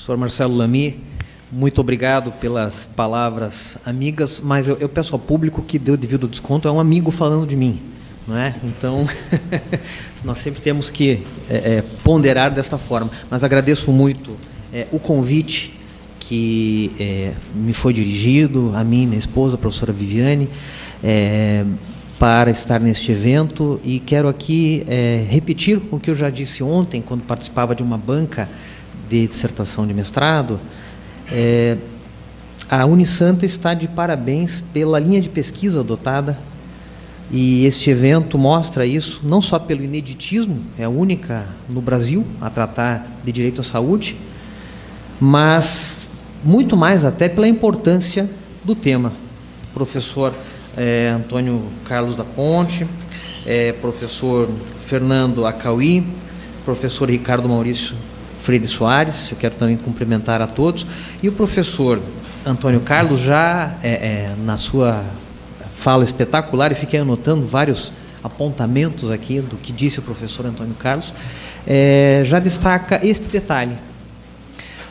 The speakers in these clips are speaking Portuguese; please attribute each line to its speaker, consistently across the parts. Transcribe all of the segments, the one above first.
Speaker 1: Professor Marcelo Lamy, muito obrigado pelas palavras amigas, mas eu peço ao público que dê o devido desconto, é um amigo falando de mim, não é? Então, nós sempre temos que ponderar desta forma, mas agradeço muito o convite que me foi dirigido, a mim e minha esposa, a professora Viviane, para estar neste evento, e quero aqui repetir o que eu já disse ontem, quando participava de uma banca de dissertação de mestrado. A Unisanta está de parabéns pela linha de pesquisa adotada, e este evento mostra isso, não só pelo ineditismo, é a única no Brasil a tratar de direito à saúde, mas muito mais até pela importância do tema. Professor Antônio Carlos da Ponte, professor Fernando Acauí, professor Ricardo Maurício Freire Soares, eu quero também cumprimentar a todos, e o professor Antônio Carlos já, na sua fala espetacular, e fiquei anotando vários apontamentos aqui do que disse o professor Antônio Carlos, já destaca este detalhe.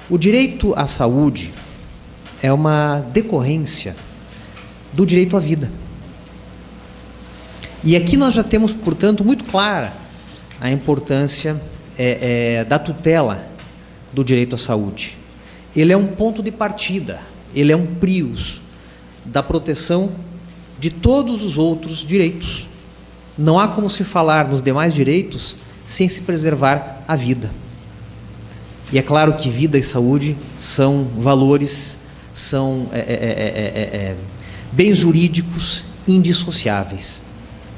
Speaker 1: O direito à saúde é uma decorrência do direito à vida. E aqui nós já temos, portanto, muito clara a importância da tutela do direito à saúde. Ele é um ponto de partida, ele é um prius da proteção de todos os outros direitos. Não há como se falar nos demais direitos sem se preservar a vida. E é claro que vida e saúde são valores, são bens jurídicos indissociáveis.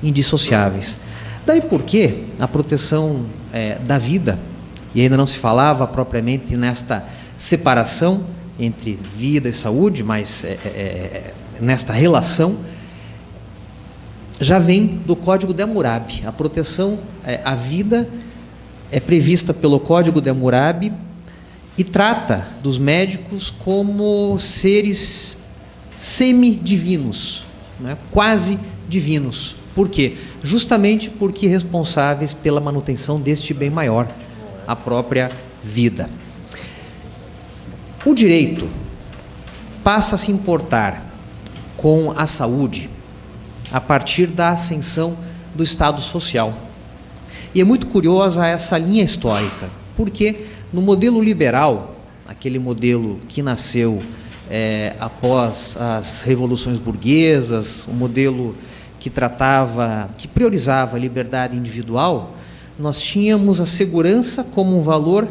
Speaker 1: Indissociáveis. Daí porque a proteção da vida, e ainda não se falava propriamente nesta separação entre vida e saúde, mas nesta relação, já vem do Código de Hammurabi. A proteção à vida é prevista pelo Código de Hammurabi e trata dos médicos como seres semidivinos, né? Quase divinos. Por quê? Justamente porque responsáveis pela manutenção deste bem maior, a própria vida. O direito passa a se importar com a saúde a partir da ascensão do Estado Social. E é muito curiosa essa linha histórica, porque no modelo liberal, aquele modelo que nasceu após as revoluções burguesas, o modelo que priorizava a liberdade individual, nós tínhamos a segurança como um valor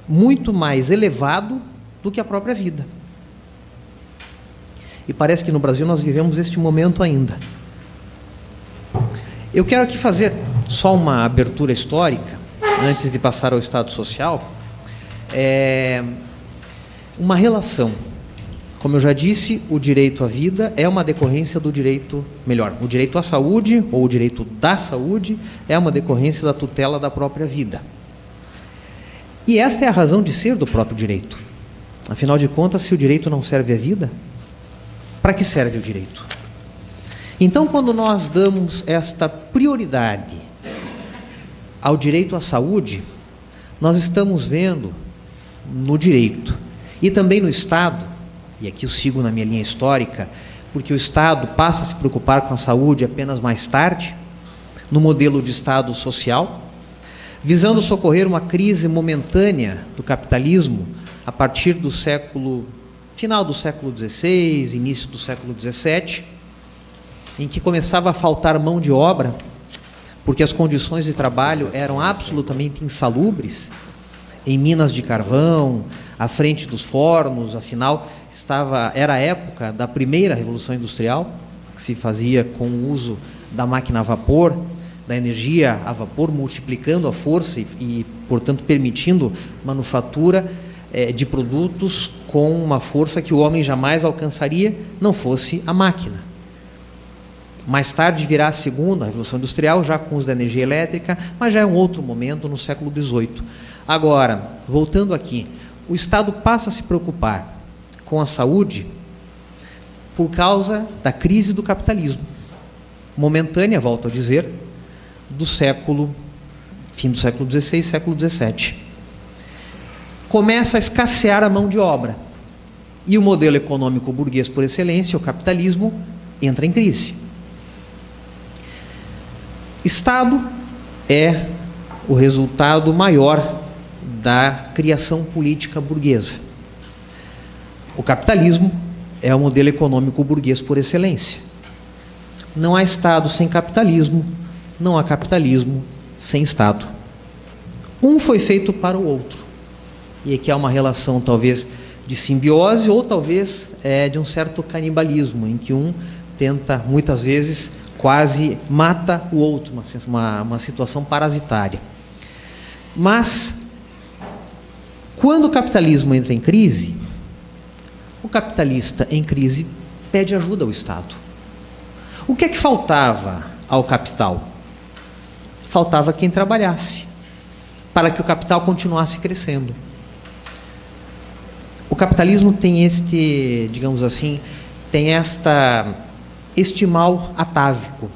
Speaker 1: muito mais elevado do que a própria vida. E parece que no Brasil nós vivemos este momento ainda. Eu quero aqui fazer só uma abertura histórica, antes de passar ao Estado Social, uma relação. Como eu já disse, o direito à vida é uma decorrência do direito, melhor, o direito à saúde, ou o direito da saúde, é uma decorrência da tutela da própria vida. E esta é a razão de ser do próprio direito. Afinal de contas, se o direito não serve à vida, para que serve o direito? Então, quando nós damos esta prioridade ao direito à saúde, nós estamos vendo no direito e também no Estado, e aqui eu sigo na minha linha histórica, porque o Estado passa a se preocupar com a saúde apenas mais tarde, no modelo de Estado social, visando socorrer uma crise momentânea do capitalismo a partir do final do século XVI, início do século XVII, em que começava a faltar mão de obra, porque as condições de trabalho eram absolutamente insalubres, em minas de carvão, à frente dos fornos, afinal, era a época da primeira Revolução Industrial, que se fazia com o uso da máquina a vapor, da energia a vapor, multiplicando a força e portanto, permitindo manufatura de produtos com uma força que o homem jamais alcançaria, não fosse a máquina. Mais tarde virá a segunda Revolução Industrial, já com o uso da energia elétrica, mas já é um outro momento, no século XVIII. Agora, voltando aqui, o Estado passa a se preocupar com a saúde por causa da crise do capitalismo, momentânea, volto a dizer, fim do século XVI, século XVII. começa a escassear a mão de obra. E o modelo econômico burguês por excelência, o capitalismo, entra em crise. Estado é o resultado maior da criação política burguesa. O capitalismo é o modelo econômico burguês por excelência. Não há Estado sem capitalismo, não há capitalismo sem Estado. Um foi feito para o outro. E aqui há uma relação talvez de simbiose ou talvez de um certo canibalismo, em que um tenta muitas vezes quase mata o outro, uma situação parasitária. Mas quando o capitalismo entra em crise, o capitalista em crise pede ajuda ao Estado. O que é que faltava ao capital? Faltava quem trabalhasse, para que o capital continuasse crescendo. O capitalismo tem digamos assim, tem este mal atávico,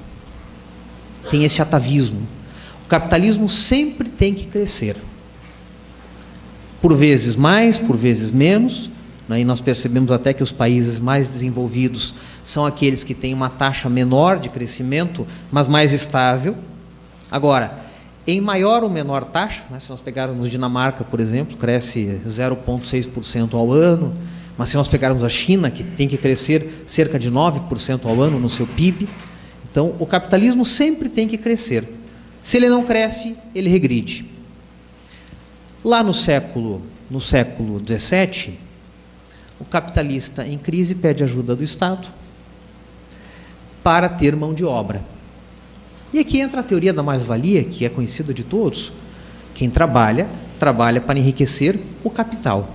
Speaker 1: tem este atavismo. O capitalismo sempre tem que crescer. Por vezes mais, por vezes menos, né? E nós percebemos até que os países mais desenvolvidos são aqueles que têm uma taxa menor de crescimento, mas mais estável. Agora, em maior ou menor taxa, né, se nós pegarmos Dinamarca, por exemplo, cresce 0,6% ao ano, mas se nós pegarmos a China, que tem que crescer cerca de 9% ao ano no seu PIB, então o capitalismo sempre tem que crescer. Se ele não cresce, ele regride. Lá no século XVII, o capitalista em crise pede ajuda do Estado para ter mão de obra. E aqui entra a teoria da mais-valia, que é conhecida de todos. Quem trabalha, trabalha para enriquecer o capital,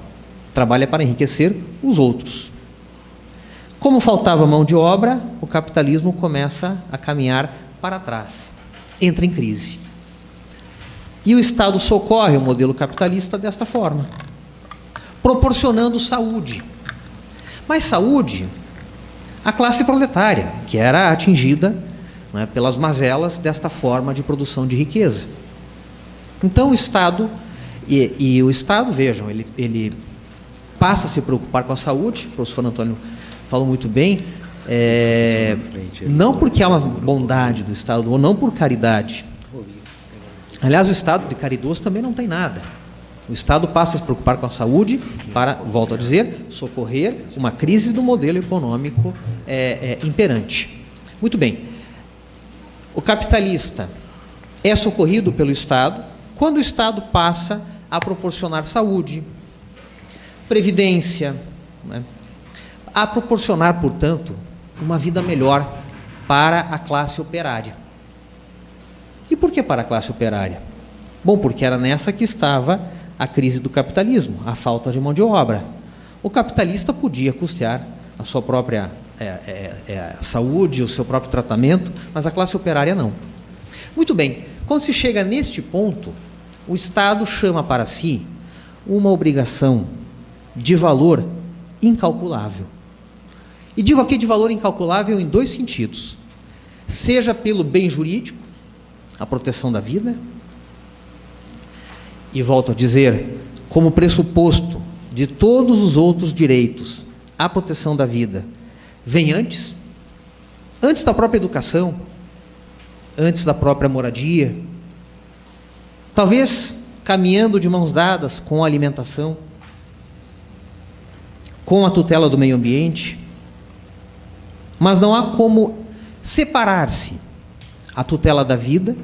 Speaker 1: trabalha para enriquecer os outros. Como faltava mão de obra, o capitalismo começa a caminhar para trás, entra em crise. E o Estado socorre o modelo capitalista desta forma, proporcionando saúde. Mas saúde à classe proletária, que era atingida, né, pelas mazelas desta forma de produção de riqueza. Então o Estado, e o Estado, vejam, ele passa a se preocupar com a saúde, o professor Antônio falou muito bem, não porque há uma bondade do Estado, ou não por caridade. Aliás, o Estado de caridoso também não tem nada. O Estado passa a se preocupar com a saúde para, volto a dizer, socorrer uma crise do modelo econômico imperante. Muito bem. O capitalista é socorrido pelo Estado quando o Estado passa a proporcionar saúde, previdência, né? A proporcionar, portanto, uma vida melhor para a classe operária. E por que para a classe operária? Bom, porque era nessa que estava a crise do capitalismo, a falta de mão de obra. O capitalista podia custear a sua própria saúde, o seu próprio tratamento, mas a classe operária não. Muito bem, quando se chega neste ponto, o Estado chama para si uma obrigação de valor incalculável. E digo aqui de valor incalculável em dois sentidos. Seja pelo bem jurídico, a proteção da vida, e volto a dizer, como pressuposto de todos os outros direitos, a proteção da vida vem antes da própria educação, antes da própria moradia, talvez caminhando de mãos dadas com a alimentação, com a tutela do meio ambiente, mas não há como separar-se a tutela da vida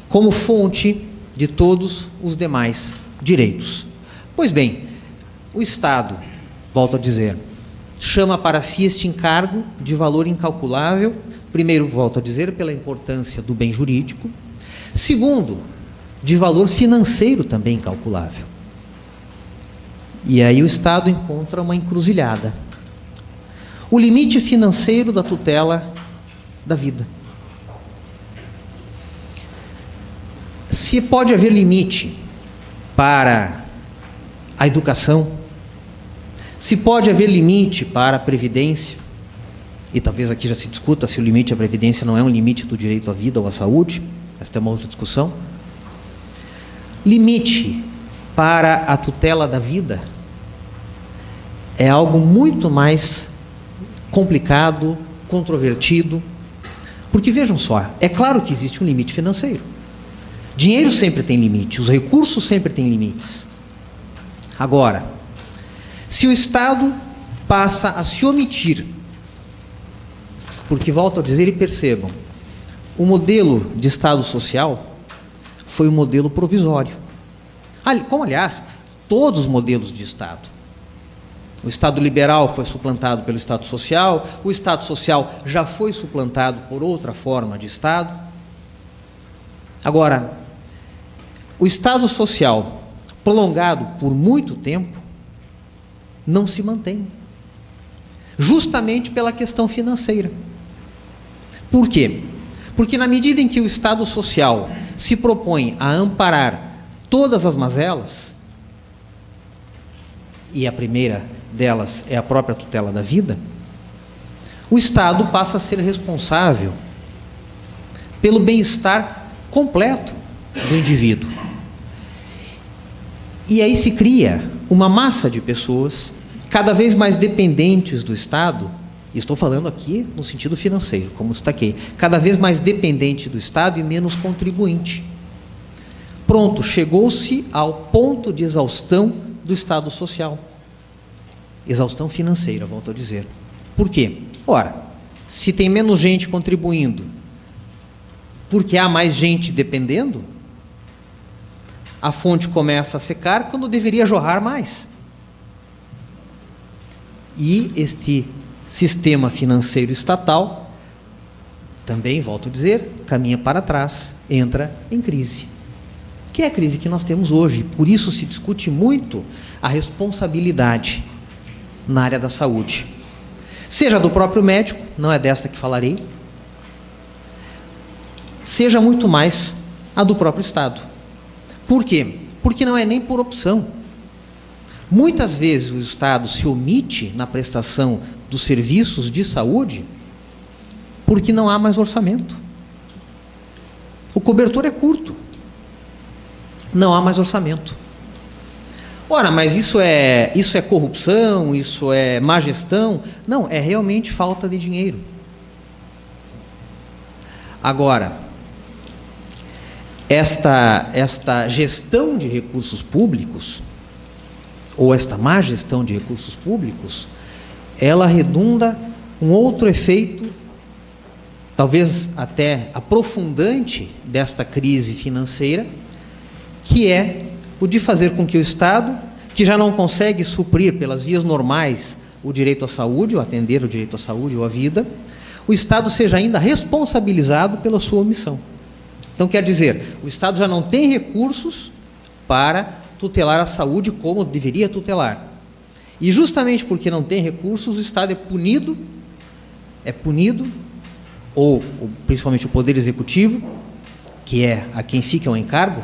Speaker 1: como fonte de todos os demais direitos. Pois bem, o Estado, volto a dizer, chama para si este encargo de valor incalculável, primeiro, volto a dizer, pela importância do bem jurídico, segundo, de valor financeiro também incalculável. E aí o Estado encontra uma encruzilhada. O limite financeiro da tutela da vida. Se pode haver limite para a educação, se pode haver limite para a previdência, e talvez aqui já se discuta se o limite à previdência não é um limite do direito à vida ou à saúde, esta é uma outra discussão. Limite para a tutela da vida é algo muito mais complicado, controvertido, porque vejam só, é claro que existe um limite financeiro. Dinheiro sempre tem limite, os recursos sempre têm limites. Agora, se o Estado passa a se omitir, porque, volto a dizer e percebam, o modelo de Estado social foi um modelo provisório. Como, aliás, todos os modelos de Estado. O Estado liberal foi suplantado pelo Estado social, o Estado social já foi suplantado por outra forma de Estado. Agora, o Estado social, prolongado por muito tempo, não se mantém. Justamente pela questão financeira. Por quê? Porque na medida em que o Estado social se propõe a amparar todas as mazelas, e a primeira delas é a própria tutela da vida, o Estado passa a ser responsável pelo bem-estar completo do indivíduo. E aí se cria uma massa de pessoas cada vez mais dependentes do Estado, e estou falando aqui no sentido financeiro, como destaquei, cada vez mais dependente do Estado e menos contribuinte. Pronto, chegou-se ao ponto de exaustão do Estado social. Exaustão financeira, volto a dizer. Por quê? Ora, se tem menos gente contribuindo, porque há mais gente dependendo, a fonte começa a secar quando deveria jorrar mais. E este sistema financeiro estatal, também, volto a dizer, caminha para trás, entra em crise. Que é a crise que nós temos hoje. Por isso se discute muito a responsabilidade na área da saúde. Seja do próprio médico, não é desta que falarei, seja muito mais a do próprio Estado. Por quê? Porque não é nem por opção. Muitas vezes o Estado se omite na prestação dos serviços de saúde porque não há mais orçamento. O cobertor é curto. Não há mais orçamento. Ora, mas isso é corrupção, isso é má gestão? Não, é realmente falta de dinheiro. Agora, esta gestão de recursos públicos, ou esta má gestão de recursos públicos, ela redunda um outro efeito, talvez até aprofundante desta crise financeira, que é o de fazer com que o Estado, que já não consegue suprir pelas vias normais o direito à saúde, ou atender o direito à saúde ou à vida, o Estado seja ainda responsabilizado pela sua omissão. Então, quer dizer, o Estado já não tem recursos para tutelar a saúde como deveria tutelar. E justamente porque não tem recursos, o Estado é punido, ou principalmente o Poder Executivo, que é a quem fica o encargo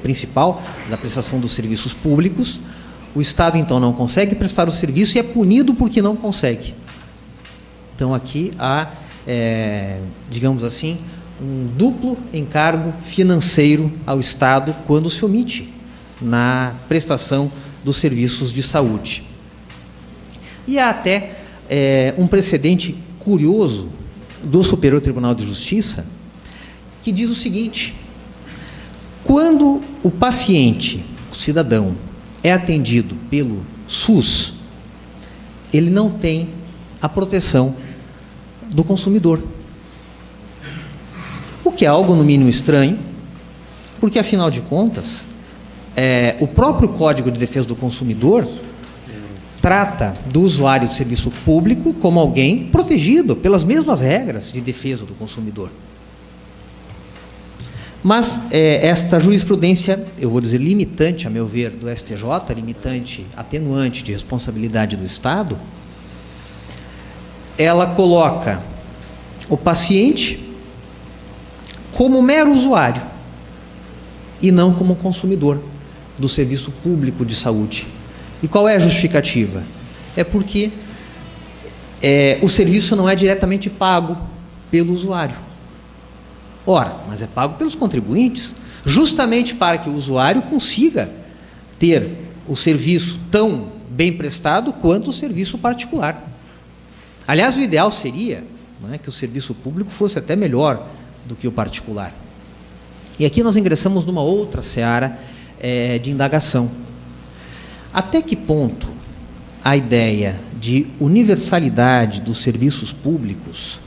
Speaker 1: principal da prestação dos serviços públicos. O Estado, então, não consegue prestar o serviço e é punido porque não consegue. Então, aqui há, digamos assim, um duplo encargo financeiro ao Estado quando se omite na prestação dos serviços de saúde. E há até um precedente curioso do Superior Tribunal de Justiça, que diz o seguinte: quando o paciente, o cidadão, é atendido pelo SUS, ele não tem a proteção do consumidor. O que é algo, no mínimo, estranho, porque, afinal de contas, o próprio Código de Defesa do Consumidor trata do usuário de serviço público como alguém protegido pelas mesmas regras de defesa do consumidor. Mas esta jurisprudência, eu vou dizer limitante, a meu ver, do STJ, limitante, atenuante de responsabilidade do Estado, ela coloca o paciente como mero usuário e não como consumidor do serviço público de saúde. E qual é a justificativa? É porque o serviço não é diretamente pago pelo usuário. Ora, mas é pago pelos contribuintes, justamente para que o usuário consiga ter o serviço tão bem prestado quanto o serviço particular. Aliás, o ideal seria, não é, que o serviço público fosse até melhor do que o particular. E aqui nós ingressamos numa outra seara de indagação. Até que ponto a ideia de universalidade dos serviços públicos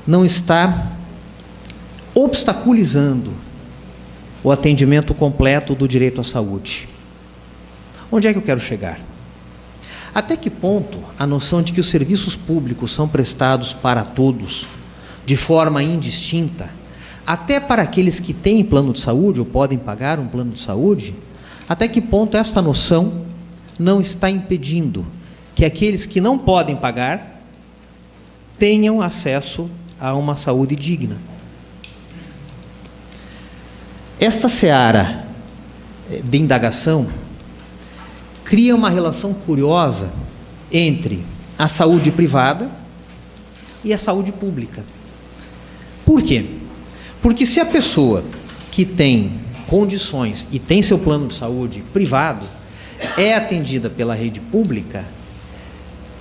Speaker 1: não está obstaculizando o atendimento completo do direito à saúde? Onde é que eu quero chegar? Até que ponto a noção de que os serviços públicos são prestados para todos, de forma indistinta, até para aqueles que têm plano de saúde ou podem pagar um plano de saúde, até que ponto esta noção não está impedindo que aqueles que não podem pagar tenham acesso a uma saúde digna? Esta seara de indagação cria uma relação curiosa entre a saúde privada e a saúde pública. Por quê? Porque se a pessoa que tem condições e tem seu plano de saúde privado é atendida pela rede pública,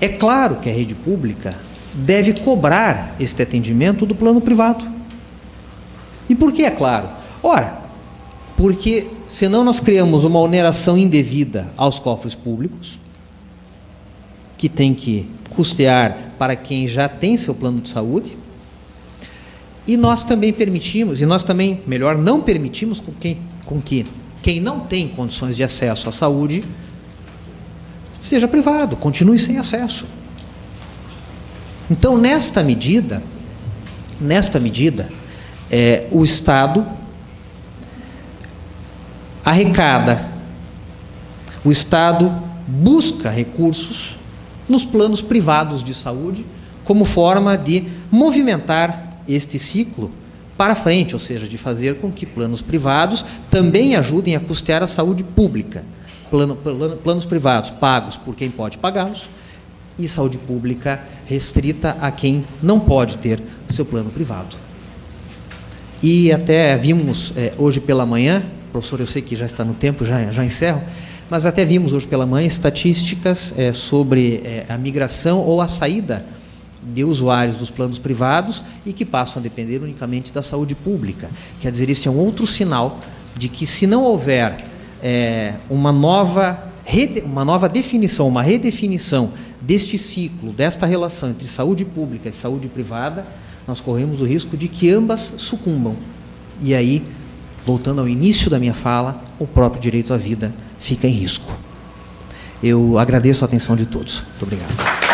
Speaker 1: é claro que a rede pública deve cobrar este atendimento do plano privado. E por que é claro? Ora, porque senão nós criamos uma oneração indevida aos cofres públicos, que tem que custear para quem já tem seu plano de saúde, e nós também permitimos, melhor, não permitimos com que quem não tem condições de acesso à saúde seja privado, continue sem acesso. Então, nesta medida, o Estado arrecada, o Estado busca recursos nos planos privados de saúde como forma de movimentar este ciclo para frente, ou seja, de fazer com que planos privados também ajudem a custear a saúde pública. Planos privados pagos por quem pode pagá-los e saúde pública restrita a quem não pode ter seu plano privado. E até vimos hoje pela manhã, professor, eu sei que já está no tempo, já encerro, mas até vimos hoje pela manhã estatísticas sobre a migração ou a saída de usuários dos planos privados e que passam a depender unicamente da saúde pública. Quer dizer, esse é um outro sinal de que, se não houver uma nova definição, uma redefinição deste ciclo, desta relação entre saúde pública e saúde privada, nós corremos o risco de que ambas sucumbam. E aí, voltando ao início da minha fala, o próprio direito à vida fica em risco. Eu agradeço a atenção de todos. Muito obrigado.